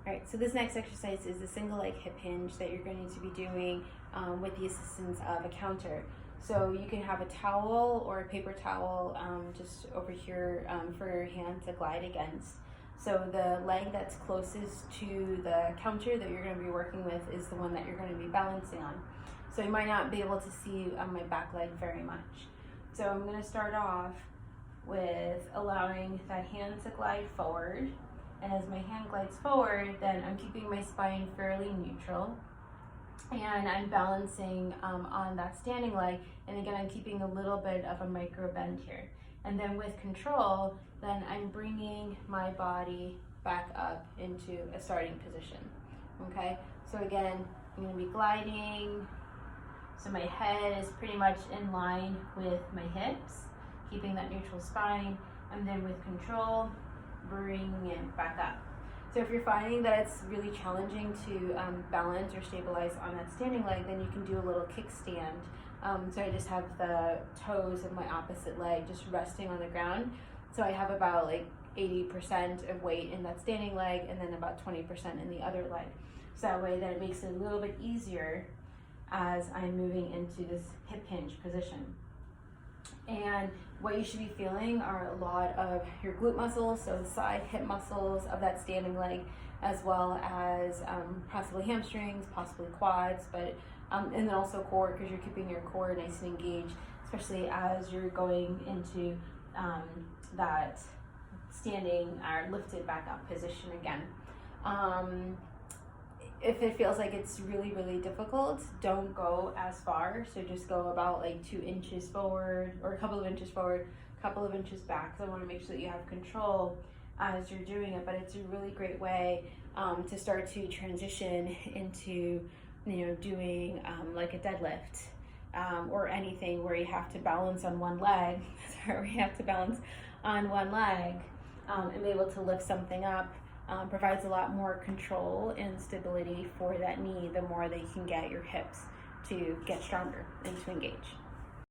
All right, so this next exercise is a single leg hip hinge that you're going to be doing with the assistance of a counter. So you can have a towel or a paper towel just over here for your hand to glide against. So the leg that's closest to the counter that you're going to be working with is the one that you're going to be balancing on. So you might not be able to see my back leg very much. So I'm going to start off with allowing that hand to glide forward. And as my hand glides forward, then I'm keeping my spine fairly neutral. And I'm balancing on that standing leg. And again, I'm keeping a little bit of a micro bend here. And then with control, then I'm bringing my body back up into a starting position. Okay, so again, I'm going to be gliding. So my head is pretty much in line with my hips, keeping that neutral spine. And then with control, bringing it back up. So if you're finding that it's really challenging to balance or stabilize on that standing leg, then you can do a little kickstand. So I just have the toes of my opposite leg just resting on the ground. So I have about like 80% of weight in that standing leg and then about 20% in the other leg. So that way that it makes it a little bit easier as I'm moving into this hip hinge position. And what you should be feeling are a lot of your glute muscles, so the side hip muscles of that standing leg, as well as possibly hamstrings, possibly quads, but and then also core, because you're keeping your core nice and engaged, especially as you're going into that standing or lifted back up position again. If it feels like it's really, really difficult, don't go as far. So just go about like 2 inches forward or a couple of inches forward, a couple of inches back. So I want to make sure that you have control as you're doing it, but it's a really great way to start to transition into, doing like a deadlift or anything where you have to balance on one leg, where you have to balance on one leg and be able to lift something up. Provides a lot more control and stability for that knee the more that you can get your hips to get stronger and to engage.